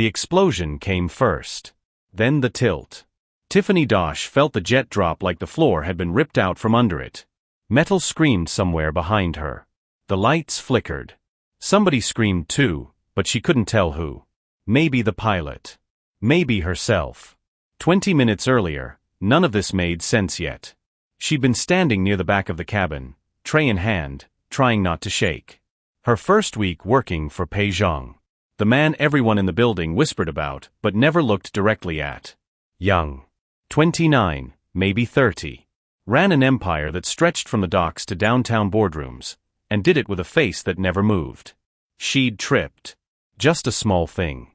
The explosion came first. Then the tilt. Tiffany Dosh felt the jet drop like the floor had been ripped out from under it. Metal screamed somewhere behind her. The lights flickered. Somebody screamed too, but she couldn't tell who. Maybe the pilot. Maybe herself. 20 minutes earlier, none of this made sense yet. She'd been standing near the back of the cabin, tray in hand, trying not to shake. Her first week working for Pei Zhang. The man everyone in the building whispered about, but never looked directly at. Young. 29, maybe 30. Ran an empire that stretched from the docks to downtown boardrooms, and did it with a face that never moved. She'd tripped. Just a small thing.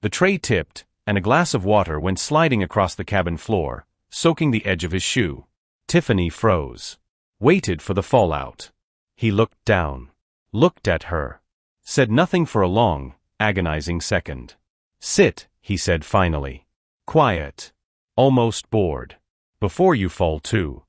The tray tipped, and a glass of water went sliding across the cabin floor, soaking the edge of his shoe. Tiffany froze. Waited for the fallout. He looked down. Looked at her. Said nothing for a long, agonizing second. Sit, he said finally. Quiet. Almost bored. Before you fall too.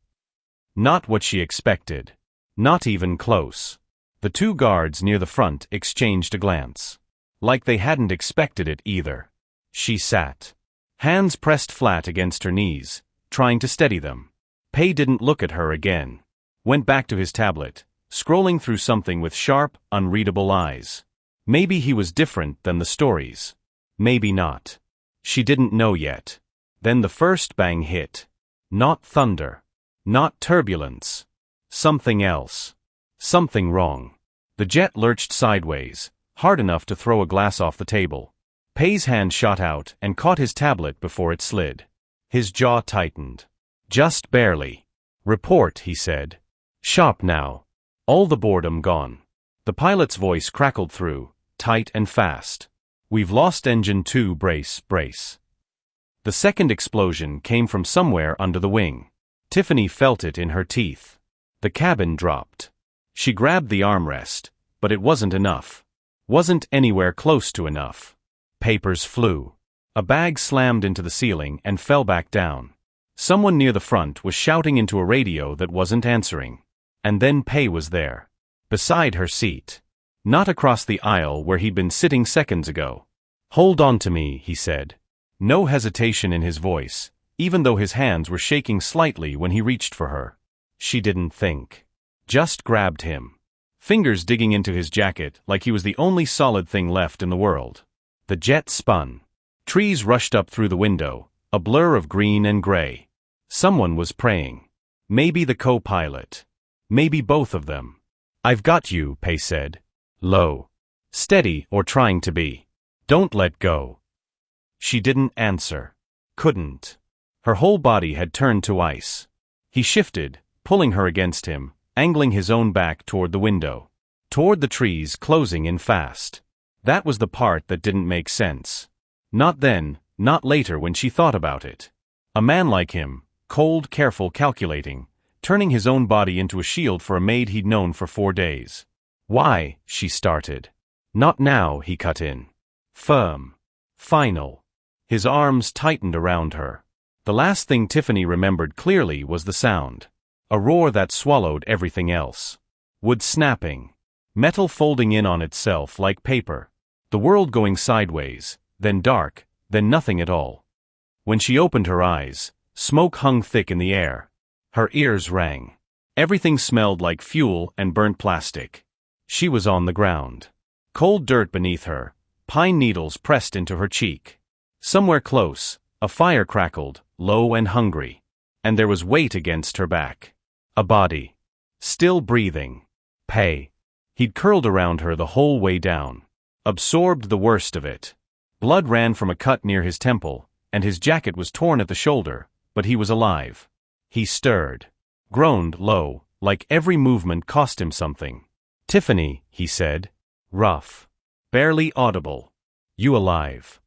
Not what she expected. Not even close. The two guards near the front exchanged a glance. Like they hadn't expected it either. She sat. Hands pressed flat against her knees, trying to steady them. Pei didn't look at her again. Went back to his tablet, scrolling through something with sharp, unreadable eyes. Maybe he was different than the stories. Maybe not. She didn't know yet. Then the first bang hit. Not thunder. Not turbulence. Something else. Something wrong. The jet lurched sideways, hard enough to throw a glass off the table. Pei's hand shot out and caught his tablet before it slid. His jaw tightened. Just barely. Report, he said. Shop now. All the boredom gone. The pilot's voice crackled through, tight and fast. We've lost engine 2, brace, brace. The second explosion came from somewhere under the wing. Tiffany felt it in her teeth. The cabin dropped. She grabbed the armrest, but it wasn't enough. Wasn't anywhere close to enough. Papers flew. A bag slammed into the ceiling and fell back down. Someone near the front was shouting into a radio that wasn't answering. And then Pei was there. Beside her seat. Not across the aisle where he'd been sitting seconds ago. Hold on to me, he said. No hesitation in his voice, even though his hands were shaking slightly when he reached for her. She didn't think. Just grabbed him. Fingers digging into his jacket like he was the only solid thing left in the world. The jet spun. Trees rushed up through the window, a blur of green and gray. Someone was praying. Maybe the co-pilot. Maybe both of them. I've got you, Pei said. Low. Steady, or trying to be. Don't let go. She didn't answer. Couldn't. Her whole body had turned to ice. He shifted, pulling her against him, angling his own back toward the window. Toward the trees closing in fast. That was the part that didn't make sense. Not then, not later when she thought about it. A man like him, cold, careful, calculating, turning his own body into a shield for a maid he'd known for 4 days. Why, she started. Not now, he cut in. Firm. Final. His arms tightened around her. The last thing Tiffany remembered clearly was the sound. A roar that swallowed everything else. Wood snapping. Metal folding in on itself like paper. The world going sideways, then dark, then nothing at all. When she opened her eyes, smoke hung thick in the air. Her ears rang. Everything smelled like fuel and burnt plastic. She was on the ground. Cold dirt beneath her, pine needles pressed into her cheek. Somewhere close, a fire crackled, low and hungry. And there was weight against her back. A body. Still breathing. Pei. He'd curled around her the whole way down. Absorbed the worst of it. Blood ran from a cut near his temple, and his jacket was torn at the shoulder, but he was alive. He stirred. Groaned low, like every movement cost him something. Tiffany, he said. Rough. Barely audible. You alive?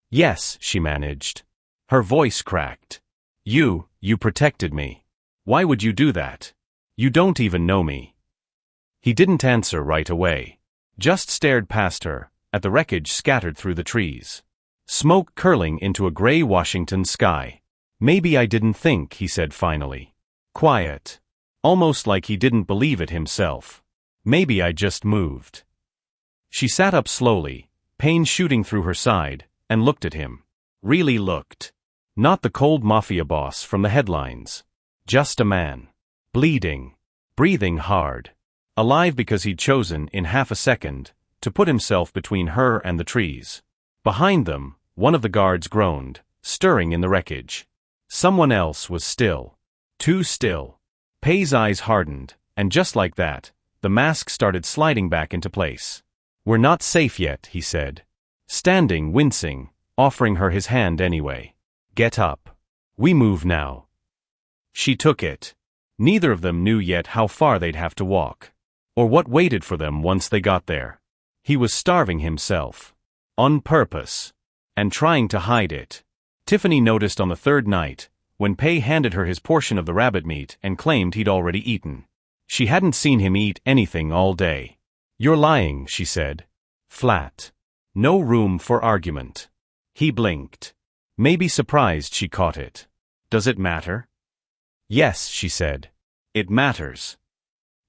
Yes, she managed. Her voice cracked. You protected me. Why would you do that? You don't even know me. He didn't answer right away. Just stared past her, at the wreckage scattered through the trees. Smoke curling into a gray Washington sky. Maybe I didn't think, he said finally. Quiet. Almost like he didn't believe it himself. Maybe I just moved. She sat up slowly, pain shooting through her side, and looked at him. Really looked. Not the cold Mafia boss from the headlines. Just a man. Bleeding. Breathing hard. Alive because he'd chosen, in half a second, to put himself between her and the trees. Behind them, one of the guards groaned, stirring in the wreckage. Someone else was still. Too still. Pei's eyes hardened, and just like that, the mask started sliding back into place. "We're not safe yet," he said. Standing, wincing, offering her his hand anyway. "Get up. We move now." She took it. Neither of them knew yet how far they'd have to walk. Or what waited for them once they got there. He was starving himself. On purpose. And trying to hide it. Tiffany noticed on the third night, when Pei handed her his portion of the rabbit meat and claimed he'd already eaten. She hadn't seen him eat anything all day. "You're lying," she said. Flat. No room for argument. He blinked. Maybe surprised she caught it. "Does it matter?" "Yes," she said. "It matters."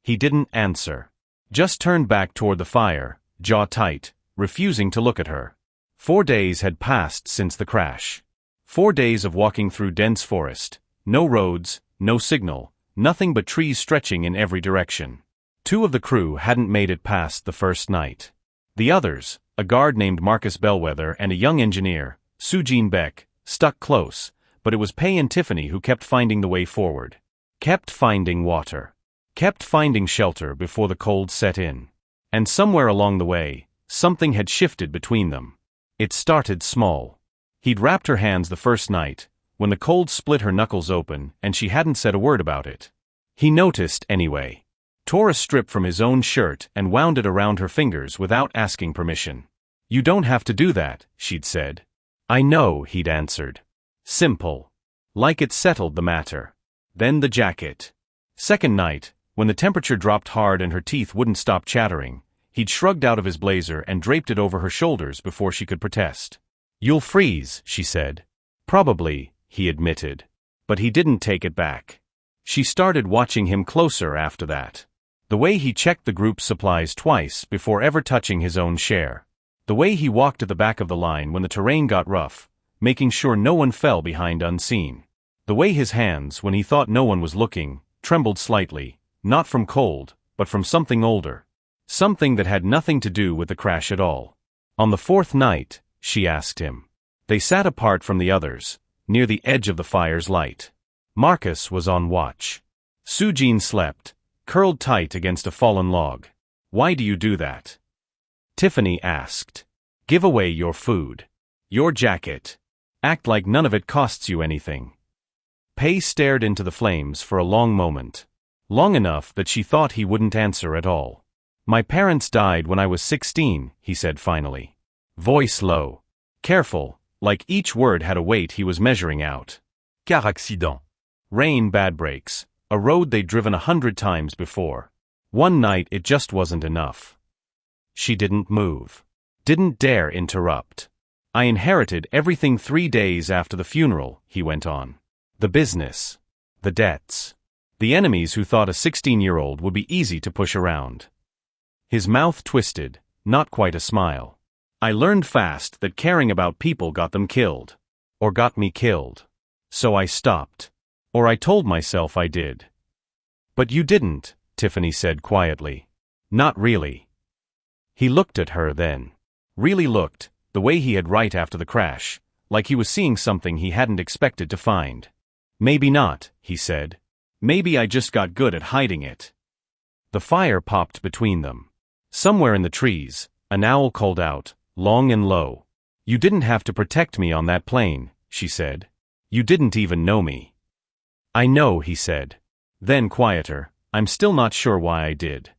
He didn't answer. Just turned back toward the fire, jaw tight, refusing to look at her. 4 days had passed since the crash. 4 days of walking through dense forest. No roads, no signal, nothing but trees stretching in every direction. 2 of the crew hadn't made it past the first night. The others, a guard named Marcus Bellwether and a young engineer, Sujin Beck, stuck close, but it was Pei and Tiffany who kept finding the way forward. Kept finding water. Kept finding shelter before the cold set in. And somewhere along the way, something had shifted between them. It started small. He'd wrapped her hands the first night, when the cold split her knuckles open and she hadn't said a word about it. He noticed anyway. Tore a strip from his own shirt and wound it around her fingers without asking permission. "You don't have to do that," she'd said. "I know," he'd answered. Simple. Like it settled the matter. Then the jacket. Second night, when the temperature dropped hard and her teeth wouldn't stop chattering, he'd shrugged out of his blazer and draped it over her shoulders before she could protest. "You'll freeze," she said. "Probably," he admitted. But he didn't take it back. She started watching him closer after that. The way he checked the group's supplies twice before ever touching his own share. The way he walked at the back of the line when the terrain got rough, making sure no one fell behind unseen. The way his hands, when he thought no one was looking, trembled slightly, not from cold, but from something older. Something that had nothing to do with the crash at all. On the 4th night, she asked him. They sat apart from the others, near the edge of the fire's light. Marcus was on watch. Sujin slept, curled tight against a fallen log. "Why do you do that?" Tiffany asked. "Give away your food. Your jacket. Act like none of it costs you anything." Pei stared into the flames for a long moment. Long enough that she thought he wouldn't answer at all. "My parents died when I was 16, he said finally. Voice low. Careful, like each word had a weight he was measuring out. Car accident. Rain, bad breaks. A road they'd driven 100 times before. One night it just wasn't enough. She didn't move. Didn't dare interrupt. "I inherited everything 3 days after the funeral," he went on. "The business. The debts. The enemies who thought a 16-year-old would be easy to push around." His mouth twisted, not quite a smile. "I learned fast that caring about people got them killed. Or got me killed. So I stopped. Or I told myself I did." "But you didn't," Tiffany said quietly. "Not really." He looked at her then. Really looked, the way he had right after the crash, like he was seeing something he hadn't expected to find. "Maybe not," he said. "Maybe I just got good at hiding it." The fire popped between them. Somewhere in the trees, an owl called out, long and low. "You didn't have to protect me on that plane," she said. "You didn't even know me." "I know," he said. Then quieter, "I'm still not sure why I did."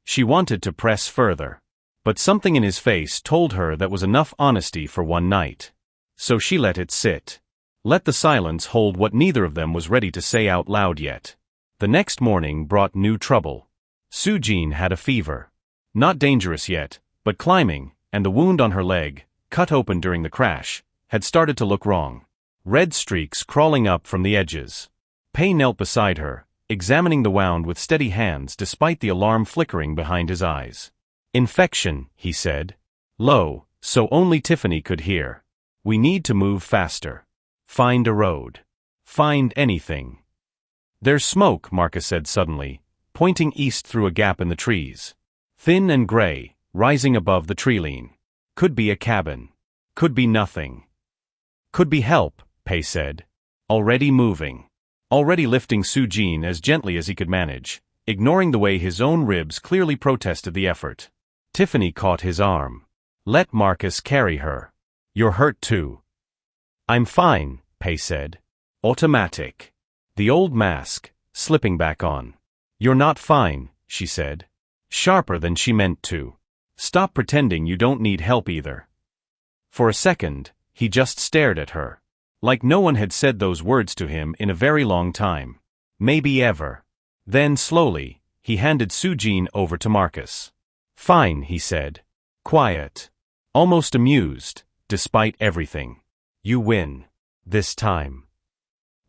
She wanted to press further. But something in his face told her that was enough honesty for one night. So she let it sit. Let the silence hold what neither of them was ready to say out loud yet. The next morning brought new trouble. Sujin had a fever. Not dangerous yet, but climbing, and the wound on her leg, cut open during the crash, had started to look wrong. Red streaks crawling up from the edges. Pei knelt beside her, examining the wound with steady hands despite the alarm flickering behind his eyes. "Infection," he said. Low, so only Tiffany could hear. We need to move faster. Find a road. Find anything. There's smoke, Marcus said suddenly, pointing east through a gap in the trees. Thin and gray, rising above the tree-line. Could be a cabin. Could be nothing. Could be help, Pei said. Already moving. Already lifting Soo-jin as gently as he could manage, ignoring the way his own ribs clearly protested the effort. Tiffany caught his arm. Let Marcus carry her. You're hurt too. I'm fine, Pei said. Automatic. The old mask, slipping back on. You're not fine, she said. Sharper than she meant to. Stop pretending you don't need help either. For a second, he just stared at her. Like no one had said those words to him in a very long time. Maybe ever. Then slowly, he handed Soo-jin over to Marcus. Fine, he said. Quiet. Almost amused, despite everything. You win. This time.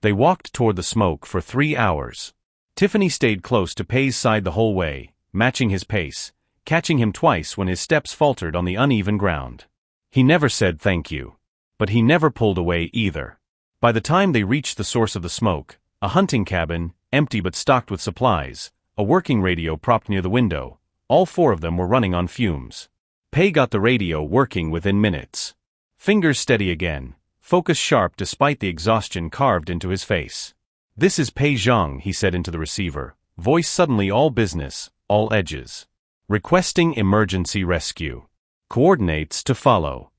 They walked toward the smoke for 3 hours. Tiffany stayed close to Pei's side the whole way, matching his pace, catching him twice when his steps faltered on the uneven ground. He never said thank you. But he never pulled away either. By the time they reached the source of the smoke, a hunting cabin, empty but stocked with supplies, a working radio propped near the window, all 4 of them were running on fumes. Pei got the radio working within minutes. Fingers steady again, focus sharp despite the exhaustion carved into his face. This is Pei Zhang, he said into the receiver, voice suddenly all business, all edges. Requesting emergency rescue. Coordinates to follow.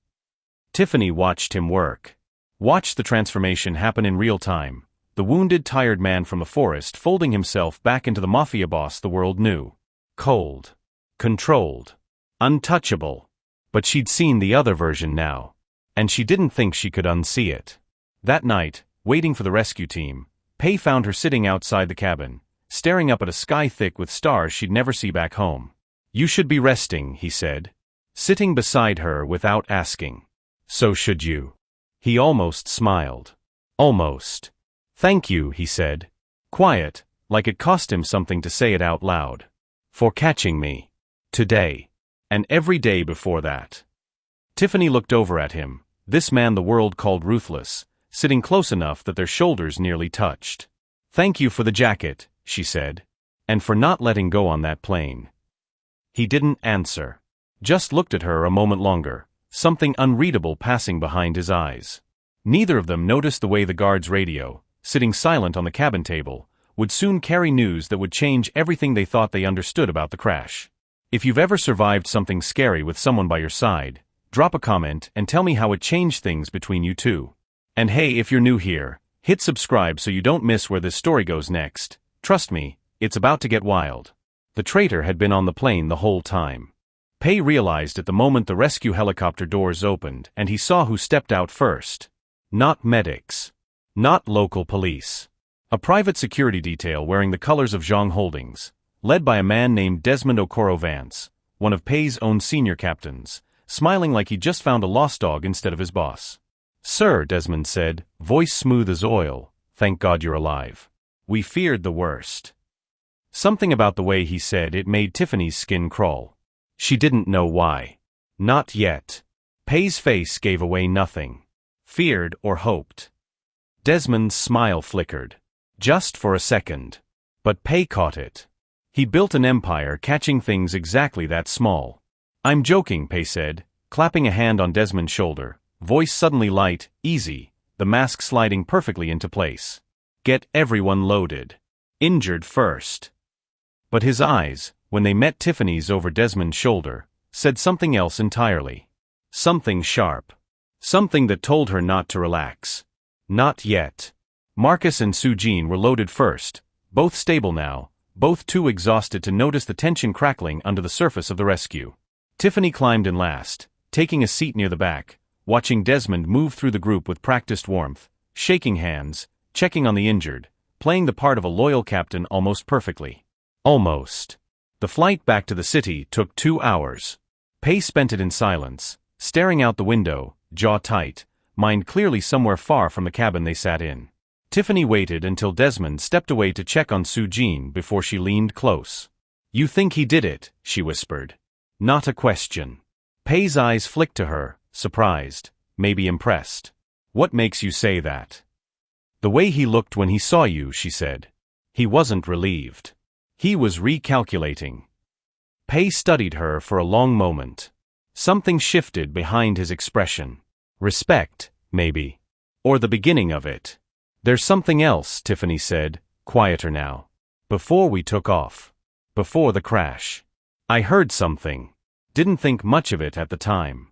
Tiffany watched him work. Watched the transformation happen in real time, the wounded, tired man from the forest folding himself back into the Mafia boss the world knew. Cold. Controlled. Untouchable. But she'd seen the other version now. And she didn't think she could unsee it. That night, waiting for the rescue team, Pei found her sitting outside the cabin, staring up at a sky thick with stars she'd never see back home. You should be resting, he said. Sitting beside her without asking. So should you. He almost smiled. Almost. Thank you, he said. Quiet, like it cost him something to say it out loud. For catching me. Today. And every day before that. Tiffany looked over at him, this man the world called ruthless, sitting close enough that their shoulders nearly touched. Thank you for the jacket, she said. And for not letting go on that plane. He didn't answer. Just looked at her a moment longer. Something unreadable passing behind his eyes. Neither of them noticed the way the guard's radio, sitting silent on the cabin table, would soon carry news that would change everything they thought they understood about the crash. If you've ever survived something scary with someone by your side, drop a comment and tell me how it changed things between you two. And hey, if you're new here, hit subscribe so you don't miss where this story goes next. Trust me, it's about to get wild. The traitor had been on the plane the whole time. Pei realized at the moment the rescue helicopter doors opened and he saw who stepped out first. Not medics. Not local police. A private security detail wearing the colors of Zhang Holdings, led by a man named Desmond Okoro Vance, one of Pei's own senior captains, smiling like he'd just found a lost dog instead of his boss. Sir, Desmond said, voice smooth as oil, thank God you're alive. We feared the worst. Something about the way he said it made Tiffany's skin crawl. She didn't know why. Not yet. Pei's face gave away nothing. Feared or hoped. Desmond's smile flickered. Just for a second. But Pei caught it. He built an empire catching things exactly that small. I'm joking, Pei said, clapping a hand on Desmond's shoulder, voice suddenly light, easy, the mask sliding perfectly into place. Get everyone loaded. Injured first. But his eyes, when they met Tiffany's over Desmond's shoulder, said something else entirely. Something sharp. Something that told her not to relax. Not yet. Marcus and Soo-jin were loaded first, both stable now, both too exhausted to notice the tension crackling under the surface of the rescue. Tiffany climbed in last, taking a seat near the back, watching Desmond move through the group with practiced warmth, shaking hands, checking on the injured, playing the part of a loyal captain almost perfectly. Almost. The flight back to the city took 2 hours. Pei spent it in silence, staring out the window, jaw tight, mind clearly somewhere far from the cabin they sat in. Tiffany waited until Desmond stepped away to check on Soo-jin before she leaned close. You think he did it, she whispered. Not a question. Pei's eyes flicked to her, surprised, maybe impressed. What makes you say that? The way he looked when he saw you, she said. He wasn't relieved. He was recalculating. Pei studied her for a long moment. Something shifted behind his expression. Respect, maybe. Or the beginning of it. There's something else, Tiffany said, quieter now. Before we took off. Before the crash. I heard something. Didn't think much of it at the time.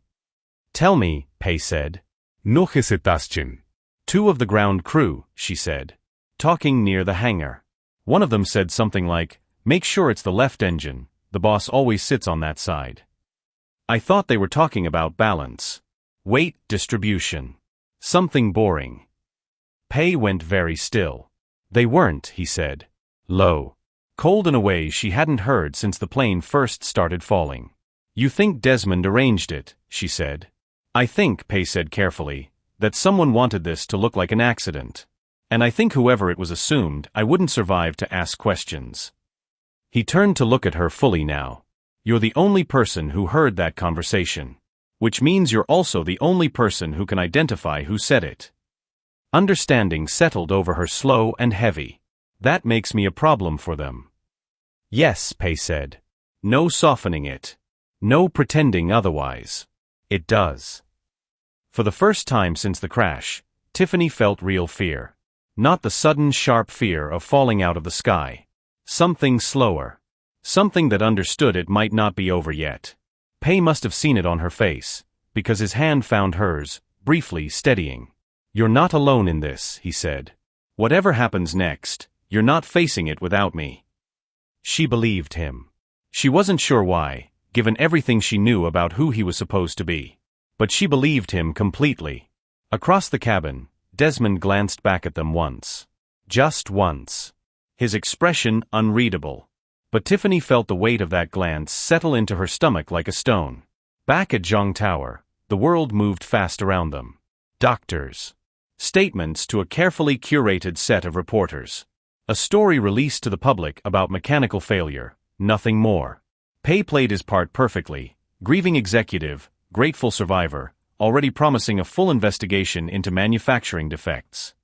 Tell me, Pei said. Noche se taschen. Two of the ground crew, she said. Talking near the hangar. One of them said something like, make sure it's the left engine, the boss always sits on that side. I thought they were talking about balance. Weight distribution. Something boring. Pei went very still. They weren't, he said. Low. Cold in a way she hadn't heard since the plane first started falling. You think Desmond arranged it, she said. I think, Pei said carefully, that someone wanted this to look like an accident. And I think whoever it was assumed I wouldn't survive to ask questions. He turned to look at her fully now. You're the only person who heard that conversation. Which means you're also the only person who can identify who said it. Understanding settled over her slow and heavy. That makes me a problem for them. Yes, Pei said. No softening it. No pretending otherwise. It does. For the first time since the crash, Tiffany felt real fear. Not the sudden sharp fear of falling out of the sky. Something slower. Something that understood it might not be over yet. Pei must have seen it on her face, because his hand found hers, briefly steadying. You're not alone in this, he said. Whatever happens next, you're not facing it without me. She believed him. She wasn't sure why, given everything she knew about who he was supposed to be. But she believed him completely. Across the cabin, Desmond glanced back at them once. Just once. His expression unreadable. But Tiffany felt the weight of that glance settle into her stomach like a stone. Back at Zhang Tower, the world moved fast around them. Doctors. Statements to a carefully curated set of reporters. A story released to the public about mechanical failure, nothing more. Pei played his part perfectly, grieving executive, grateful survivor, already promising a full investigation into manufacturing defects.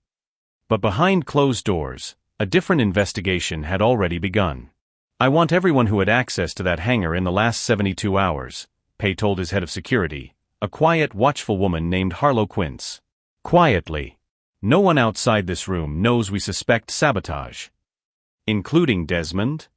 But behind closed doors, a different investigation had already begun. I want everyone who had access to that hangar in the last 72 hours, Pei told his head of security, a quiet, watchful woman named Harlow Quince. Quietly. No one outside this room knows we suspect sabotage. Including Desmond?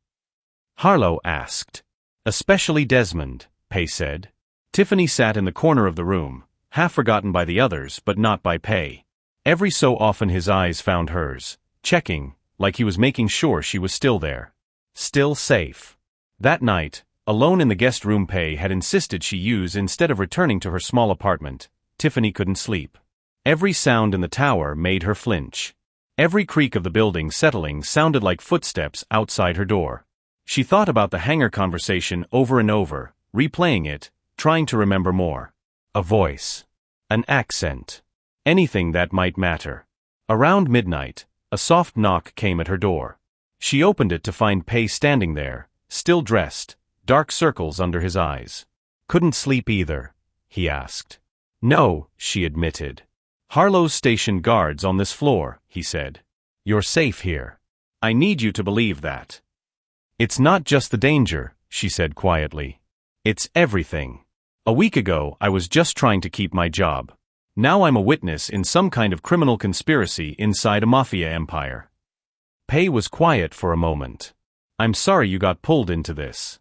Harlow asked. Especially Desmond, Pei said. Tiffany sat in the corner of the room, half forgotten by the others but not by Pei. Every so often his eyes found hers, checking, like he was making sure she was still there. Still safe. That night, alone in the guest room Pei had insisted she use instead of returning to her small apartment, Tiffany couldn't sleep. Every sound in the tower made her flinch. Every creak of the building settling sounded like footsteps outside her door. She thought about the hangar conversation over and over, replaying it, trying to remember more. A voice. An accent. Anything that might matter. Around midnight, a soft knock came at her door. She opened it to find Pei standing there, still dressed, dark circles under his eyes. Couldn't sleep either, he asked. No, she admitted. Harlow's stationed guards on this floor, he said. You're safe here. I need you to believe that. It's not just the danger, she said quietly. It's everything. A week ago I was just trying to keep my job. Now I'm a witness in some kind of criminal conspiracy inside a mafia empire. Pei was quiet for a moment. I'm sorry you got pulled into this.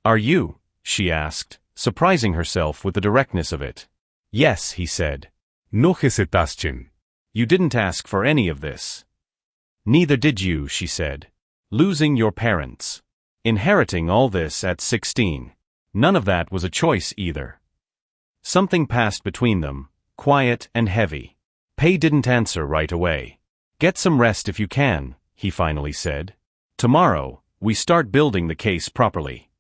Are you? She asked, surprising herself with the directness of it. Yes, he said. Noche se taschen. You didn't ask for any of this. Neither did you, she said. Losing your parents. Inheriting all this at 16. None of that was a choice either. Something passed between them, quiet and heavy. Pei didn't answer right away. Get some rest if you can, he finally said. Tomorrow, we start building the case properly.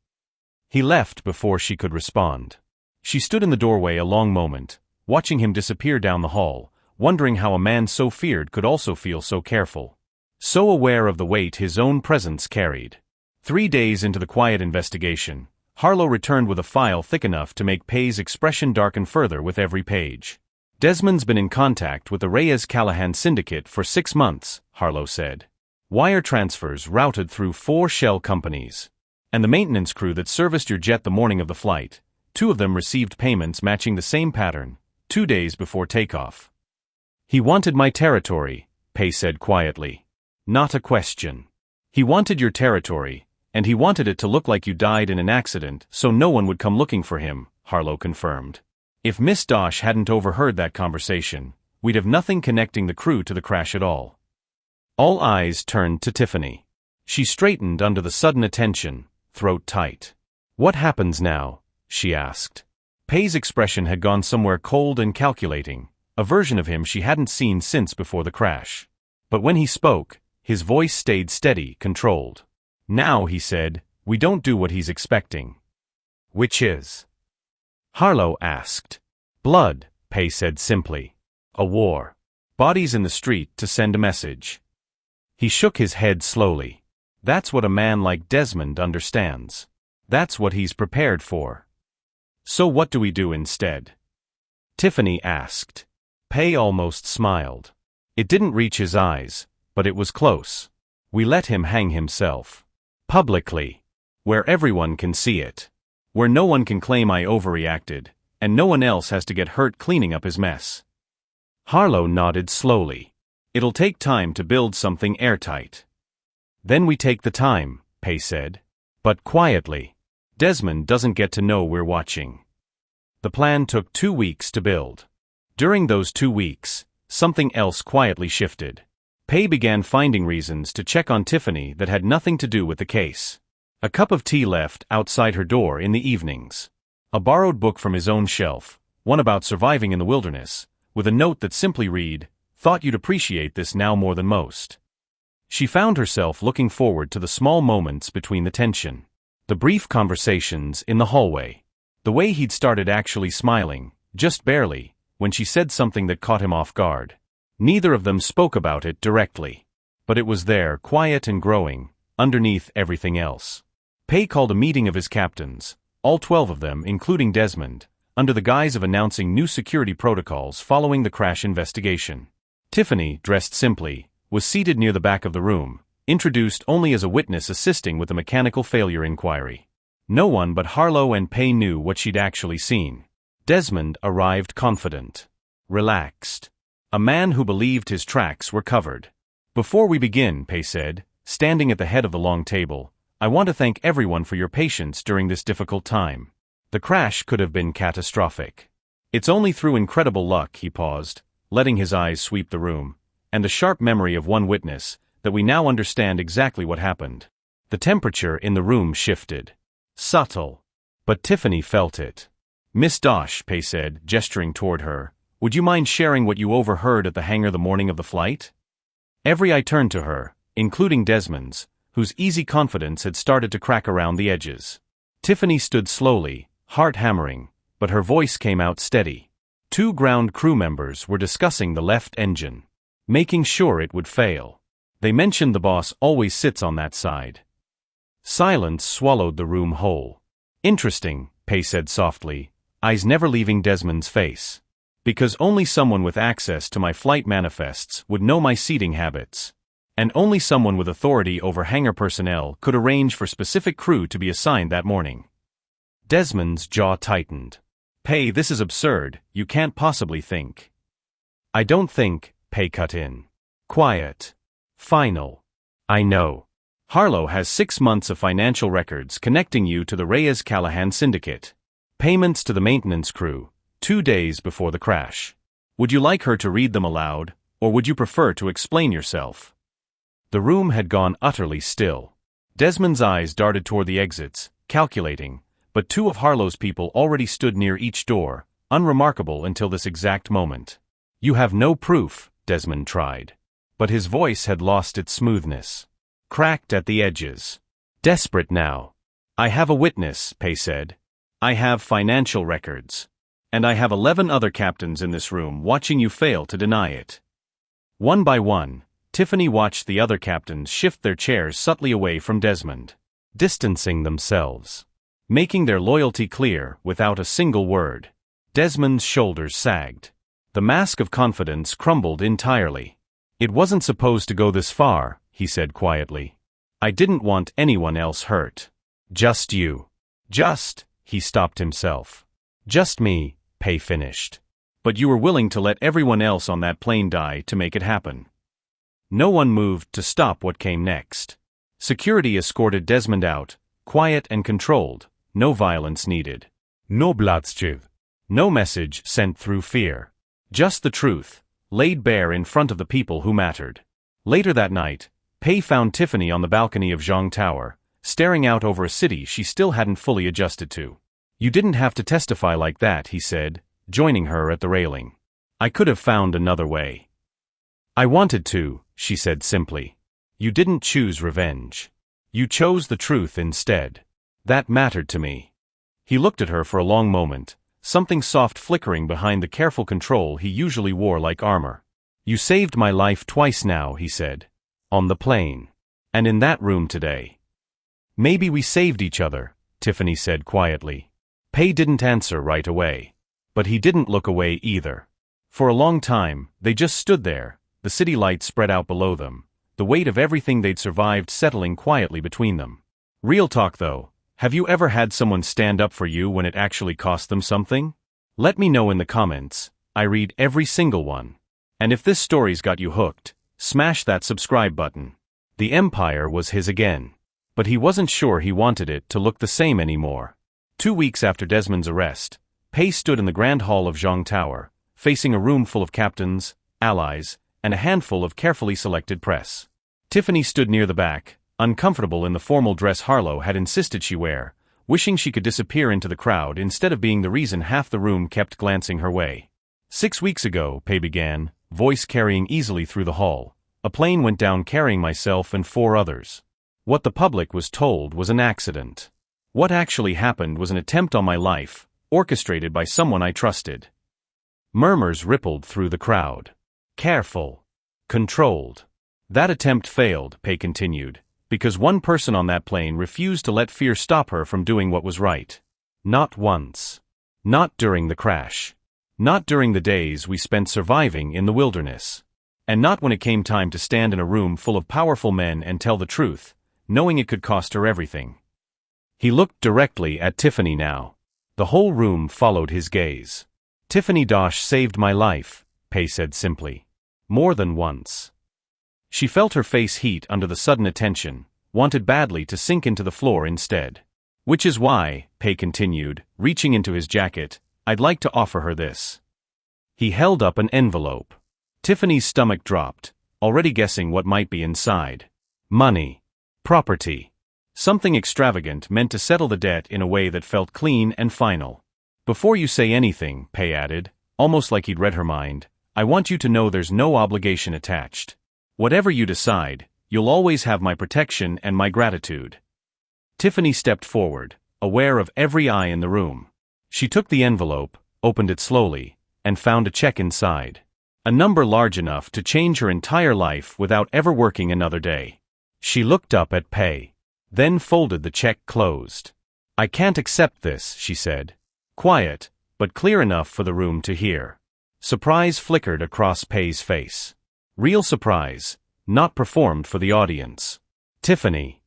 He left before she could respond. She stood in the doorway a long moment, watching him disappear down the hall, wondering how a man so feared could also feel so careful. So aware of the weight his own presence carried. 3 days into the quiet investigation, Harlow returned with a file thick enough to make Pei's expression darken further with every page. Desmond's been in contact with the Reyes-Callahan syndicate for 6 months, Harlow said. Wire transfers routed through 4 shell companies. And the maintenance crew that serviced your jet the morning of the flight, 2 of them received payments matching the same pattern, 2 days before takeoff. He wanted my territory, Pei said quietly. Not a question. He wanted your territory, and he wanted it to look like you died in an accident so no one would come looking for him, Harlow confirmed. If Miss Dosh hadn't overheard that conversation, we'd have nothing connecting the crew to the crash at all. All eyes turned to Tiffany. She straightened under the sudden attention, throat tight. What happens now? She asked. Pei's expression had gone somewhere cold and calculating, a version of him she hadn't seen since before the crash. But when he spoke, his voice stayed steady, controlled. Now, he said, we don't do what he's expecting. Which is? Harlow asked. Blood, Pei said simply. A war. Bodies in the street to send a message. He shook his head slowly. That's what a man like Desmond understands. That's what he's prepared for. So what do we do instead? Tiffany asked. Pei almost smiled. It didn't reach his eyes, but it was close. We let him hang himself. Publicly. Where everyone can see it. Where no one can claim I overreacted, and no one else has to get hurt cleaning up his mess. Harlow nodded slowly. It'll take time to build something airtight. Then we take the time, Pei said. But quietly. Desmond doesn't get to know we're watching. The plan took 2 weeks to build. During those 2 weeks, something else quietly shifted. Pei began finding reasons to check on Tiffany that had nothing to do with the case. A cup of tea left outside her door in the evenings. A borrowed book from his own shelf, one about surviving in the wilderness, with a note that simply read, "Thought you'd appreciate this now more than most." She found herself looking forward to the small moments between the tension. The brief conversations in the hallway. The way he'd started actually smiling, just barely, when she said something that caught him off guard. Neither of them spoke about it directly. But it was there, quiet and growing, underneath everything else. Pei called a meeting of his captains, all 12 of them including Desmond, under the guise of announcing new security protocols following the crash investigation. Tiffany, dressed simply, was seated near the back of the room, introduced only as a witness assisting with the mechanical failure inquiry. No one but Harlow and Pei knew what she'd actually seen. Desmond arrived confident. Relaxed. A man who believed his tracks were covered. Before we begin, Pei said, standing at the head of the long table, I want to thank everyone for your patience during this difficult time. The crash could have been catastrophic. It's only through incredible luck, he paused, letting his eyes sweep the room, and the sharp memory of one witness, that we now understand exactly what happened. The temperature in the room shifted. Subtle. But Tiffany felt it. Miss Dosh, Pei said, gesturing toward her, would you mind sharing what you overheard at the hangar the morning of the flight? Every eye turned to her, including Desmond's, whose easy confidence had started to crack around the edges. Tiffany stood slowly, heart hammering, but her voice came out steady. 2 ground crew members were discussing the left engine, making sure it would fail. They mentioned the boss always sits on that side. Silence swallowed the room whole. Interesting, Pei said softly, eyes never leaving Desmond's face. Because only someone with access to my flight manifests would know my seating habits. And only someone with authority over hangar personnel could arrange for specific crew to be assigned that morning. Desmond's jaw tightened. Pei, this is absurd, you can't possibly think. I don't think, Pei cut in. Quiet. Final. I know. Harlow has 6 months of financial records connecting you to the Reyes-Callahan syndicate. Payments to the maintenance crew, 2 days before the crash. Would you like her to read them aloud, or would you prefer to explain yourself? The room had gone utterly still. Desmond's eyes darted toward the exits, calculating, but 2 of Harlow's people already stood near each door, unremarkable until this exact moment. You have no proof, Desmond tried. But his voice had lost its smoothness. Cracked at the edges. Desperate now. I have a witness, Pei said. I have financial records. And I have 11 other captains in this room watching you fail to deny it. One by one, Tiffany watched the other captains shift their chairs subtly away from Desmond, distancing themselves. making their loyalty clear without a single word. Desmond's shoulders sagged. The mask of confidence crumbled entirely. "It wasn't supposed to go this far," he said quietly. "I didn't want anyone else hurt. Just you." He stopped himself. "Just me," Pei finished. "But you were willing to let everyone else on that plane die to make it happen." No one moved to stop what came next. Security escorted Desmond out, quiet and controlled, no violence needed. No bloodshed. No message sent through fear. Just the truth, laid bare in front of the people who mattered. Later that night, Pei found Tiffany on the balcony of Zhang Tower, staring out over a city she still hadn't fully adjusted to. "You didn't have to testify like that," he said, joining her at the railing. "I could have found another way." "I wanted to," she said simply. "You didn't choose revenge. You chose the truth instead. That mattered to me." He looked at her for a long moment, something soft flickering behind the careful control he usually wore like armor. "You saved my life twice now," he said. "On the plane. And in that room today." "Maybe we saved each other," Tiffany said quietly. Pei didn't answer right away. But he didn't look away either. For a long time, they just stood there, the city lights spread out below them, the weight of everything they'd survived settling quietly between them. Real talk though, have you ever had someone stand up for you when it actually cost them something? Let me know in the comments. I read every single one. And if this story's got you hooked, smash that subscribe button. The empire was his again. But he wasn't sure he wanted it to look the same anymore. 2 weeks after Desmond's arrest, Pei stood in the Grand Hall of Zhang Tower, facing a room full of captains, allies, and a handful of carefully selected press. Tiffany stood near the back, uncomfortable in the formal dress Harlow had insisted she wear, wishing she could disappear into the crowd instead of being the reason half the room kept glancing her way. 6 weeks ago, Pei began, voice carrying easily through the hall, a plane went down carrying myself and 4 others. What the public was told was an accident. What actually happened was an attempt on my life, orchestrated by someone I trusted. Murmurs rippled through the crowd. Careful. Controlled. That attempt failed, Pei continued, because one person on that plane refused to let fear stop her from doing what was right. Not once. Not during the crash. Not during the days we spent surviving in the wilderness. And not when it came time to stand in a room full of powerful men and tell the truth, knowing it could cost her everything. He looked directly at Tiffany now. The whole room followed his gaze. "Tiffany Dosh saved my life," Pei said simply. More than once. She felt her face heat under the sudden attention, wanted badly to sink into the floor instead. "Which is why," Pei continued, reaching into his jacket, "I'd like to offer her this." He held up an envelope. Tiffany's stomach dropped, already guessing what might be inside. Money. Property. Something extravagant meant to settle the debt in a way that felt clean and final. "Before you say anything," Pei added, almost like he'd read her mind, "I want you to know there's no obligation attached. Whatever you decide, you'll always have my protection and my gratitude." Tiffany stepped forward, aware of every eye in the room. She took the envelope, opened it slowly, and found a check inside. A number large enough to change her entire life without ever working another day. She looked up at Pei. Then folded the check closed. "I can't accept this," she said. Quiet, but clear enough for the room to hear. Surprise flickered across Pei's face. Real surprise, not performed for the audience. "Tiffany.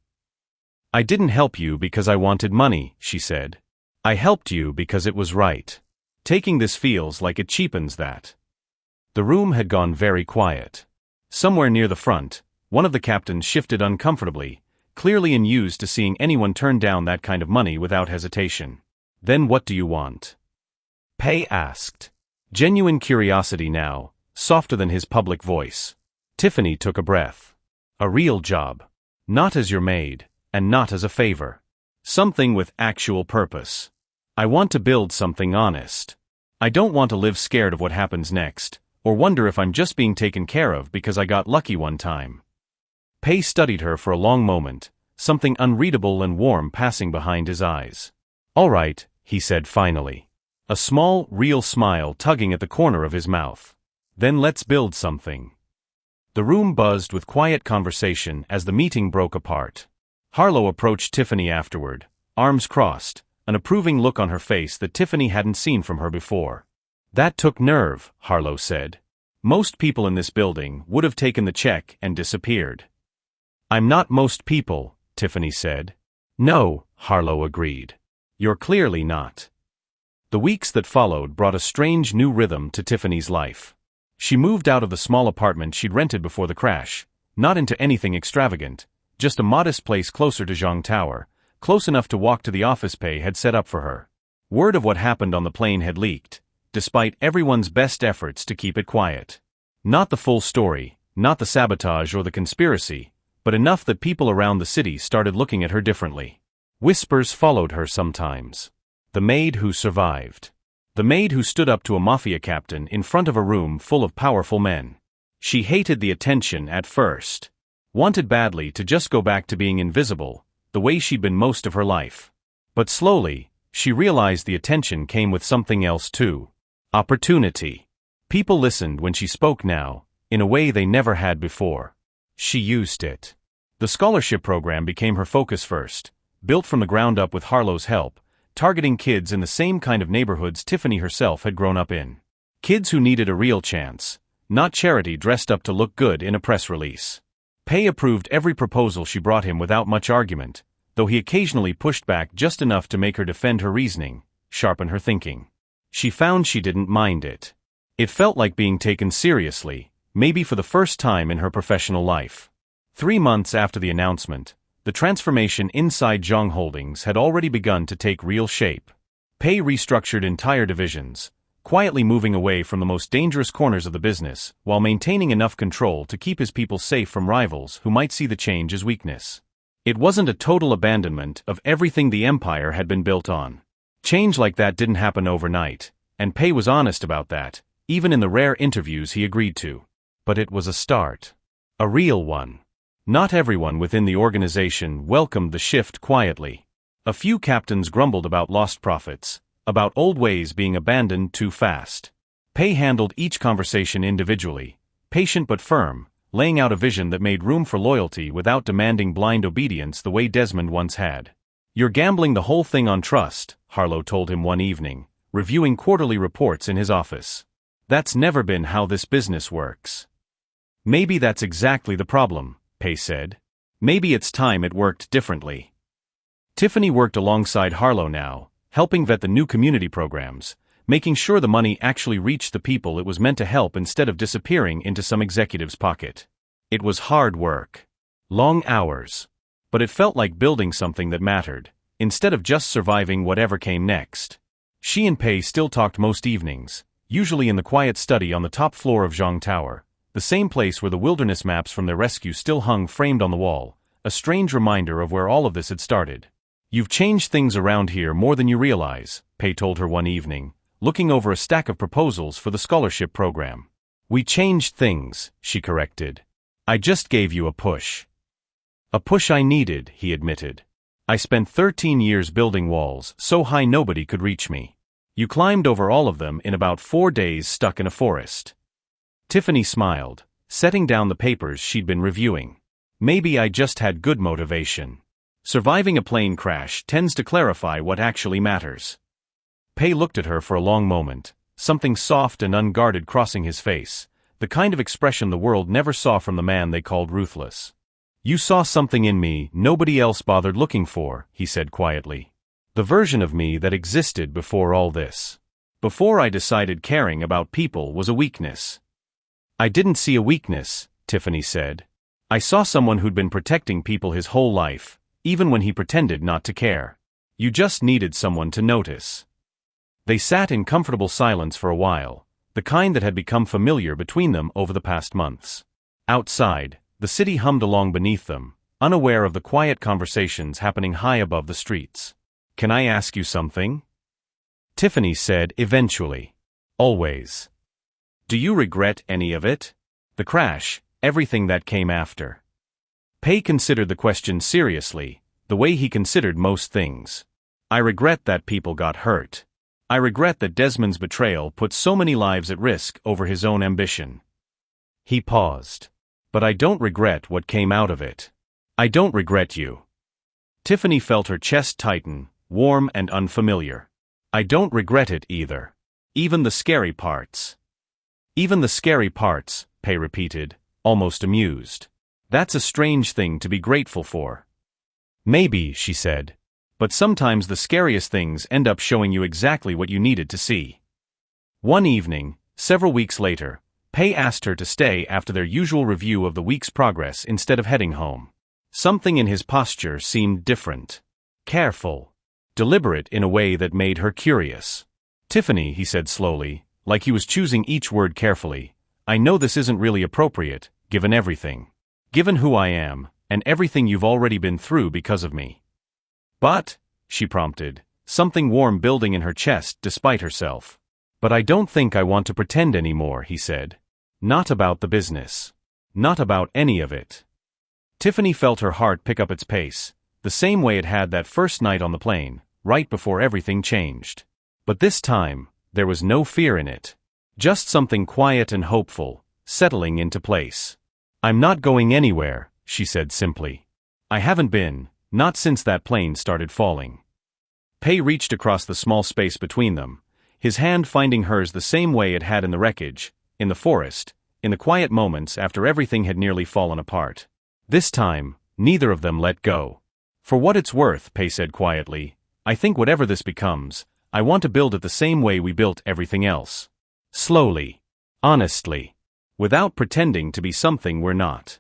I didn't help you because I wanted money," she said. "I helped you because it was right. Taking this feels like it cheapens that." The room had gone very quiet. Somewhere near the front, one of the captains shifted uncomfortably, clearly unused to seeing anyone turn down that kind of money without hesitation. "Then what do you want?" Pei asked. Genuine curiosity now, softer than his public voice. Tiffany took a breath. "A real job. Not as your maid, and not as a favor. Something with actual purpose. I want to build something honest. I don't want to live scared of what happens next, or wonder if I'm just being taken care of because I got lucky one time." Pei studied her for a long moment, something unreadable and warm passing behind his eyes. "All right," he said finally. A small, real smile tugging at the corner of his mouth. "Then let's build something." The room buzzed with quiet conversation as the meeting broke apart. Harlow approached Tiffany afterward, arms crossed, an approving look on her face that Tiffany hadn't seen from her before. That took nerve, Harlow said. Most people in this building would have taken the check and disappeared. I'm not most people, Tiffany said. No, Harlow agreed. You're clearly not. The weeks that followed brought a strange new rhythm to Tiffany's life. She moved out of the small apartment she'd rented before the crash, not into anything extravagant, just a modest place closer to Zhang Tower, close enough to walk to the office Pei had set up for her. Word of what happened on the plane had leaked, despite everyone's best efforts to keep it quiet. Not the full story, not the sabotage or the conspiracy, but enough that people around the city started looking at her differently. Whispers followed her sometimes. The maid who survived. The maid who stood up to a mafia captain in front of a room full of powerful men. She hated the attention at first. Wanted badly to just go back to being invisible, the way she'd been most of her life. But slowly, she realized the attention came with something else too. Opportunity. People listened when she spoke now, in a way they never had before. She used it. The scholarship program became her focus first, built from the ground up with Harlow's help, targeting kids in the same kind of neighborhoods Tiffany herself had grown up in. Kids who needed a real chance, not charity dressed up to look good in a press release. Pei approved every proposal she brought him without much argument, though he occasionally pushed back just enough to make her defend her reasoning, sharpen her thinking. She found she didn't mind it. It felt like being taken seriously, maybe for the first time in her professional life. 3 months after the announcement, the transformation inside Zhang Holdings had already begun to take real shape. Pei restructured entire divisions, quietly moving away from the most dangerous corners of the business, while maintaining enough control to keep his people safe from rivals who might see the change as weakness. It wasn't a total abandonment of everything the empire had been built on. Change like that didn't happen overnight, and Pei was honest about that, even in the rare interviews he agreed to. But it was a start. A real one. Not everyone within the organization welcomed the shift quietly. A few captains grumbled about lost profits, about old ways being abandoned too fast. Pei handled each conversation individually, patient but firm, laying out a vision that made room for loyalty without demanding blind obedience the way Desmond once had. You're gambling the whole thing on trust, Harlow told him one evening, reviewing quarterly reports in his office. That's never been how this business works. Maybe that's exactly the problem, Pei said. Maybe it's time it worked differently. Tiffany worked alongside Harlow now, helping vet the new community programs, making sure the money actually reached the people it was meant to help instead of disappearing into some executive's pocket. It was hard work. Long hours. But it felt like building something that mattered, instead of just surviving whatever came next. She and Pei still talked most evenings, usually in the quiet study on the top floor of Zhang Tower, the same place where the wilderness maps from their rescue still hung framed on the wall, a strange reminder of where all of this had started. You've changed things around here more than you realize, Pei told her one evening, looking over a stack of proposals for the scholarship program. We changed things, she corrected. I just gave you a push. A push I needed, he admitted. I spent 13 years building walls so high nobody could reach me. You climbed over all of them in about 4 days stuck in a forest. Tiffany smiled, setting down the papers she'd been reviewing. Maybe I just had good motivation. Surviving a plane crash tends to clarify what actually matters. Pei looked at her for a long moment, something soft and unguarded crossing his face, the kind of expression the world never saw from the man they called ruthless. You saw something in me nobody else bothered looking for, he said quietly. The version of me that existed before all this. Before I decided caring about people was a weakness. I didn't see a weakness, Tiffany said. I saw someone who'd been protecting people his whole life, even when he pretended not to care. You just needed someone to notice. They sat in comfortable silence for a while, the kind that had become familiar between them over the past months. Outside, the city hummed along beneath them, unaware of the quiet conversations happening high above the streets. Can I ask you something? Tiffany said eventually. Always. Do you regret any of it? The crash, everything that came after. Pei considered the question seriously, the way he considered most things. I regret that people got hurt. I regret that Desmond's betrayal put so many lives at risk over his own ambition. He paused. But I don't regret what came out of it. I don't regret you. Tiffany felt her chest tighten, warm and unfamiliar. I don't regret it either. Even the scary parts. Even the scary parts, Pei repeated, almost amused. That's a strange thing to be grateful for. Maybe, she said. But sometimes the scariest things end up showing you exactly what you needed to see. One evening, several weeks later, Pei asked her to stay after their usual review of the week's progress instead of heading home. Something in his posture seemed different. Careful. Deliberate in a way that made her curious. Tiffany, he said slowly, like he was choosing each word carefully, I know this isn't really appropriate, given everything. Given who I am, and everything you've already been through because of me. But, she prompted, something warm building in her chest despite herself. But I don't think I want to pretend anymore, he said. Not about the business. Not about any of it. Tiffany felt her heart pick up its pace, the same way it had that first night on the plane, right before everything changed. But this time, there was no fear in it. Just something quiet and hopeful, settling into place. I'm not going anywhere, she said simply. I haven't been, not since that plane started falling. Pei reached across the small space between them, his hand finding hers the same way it had in the wreckage, in the forest, in the quiet moments after everything had nearly fallen apart. This time, neither of them let go. For what it's worth, Pei said quietly, I think whatever this becomes, I want to build it the same way we built everything else. Slowly. Honestly. Without pretending to be something we're not.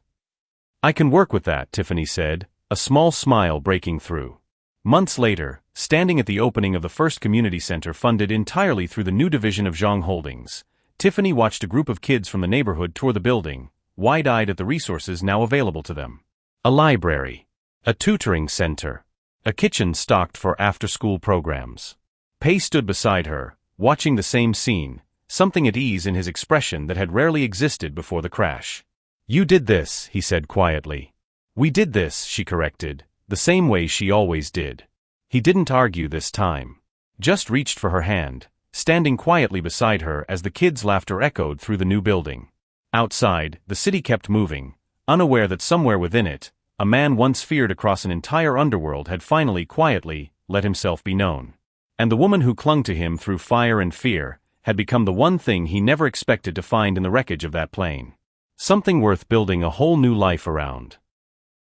I can work with that, Tiffany said, a small smile breaking through. Months later, standing at the opening of the first community center funded entirely through the new division of Zhang Holdings, Tiffany watched a group of kids from the neighborhood tour the building, wide-eyed at the resources now available to them. A library. A tutoring center. A kitchen stocked for after-school programs. Pei stood beside her, watching the same scene, something at ease in his expression that had rarely existed before the crash. You did this, he said quietly. We did this, she corrected, the same way she always did. He didn't argue this time. Just reached for her hand, standing quietly beside her as the kids' laughter echoed through the new building. Outside, the city kept moving, unaware that somewhere within it, a man once feared across an entire underworld had finally quietly let himself be known. And the woman who clung to him through fire and fear had become the one thing he never expected to find in the wreckage of that plane. Something worth building a whole new life around.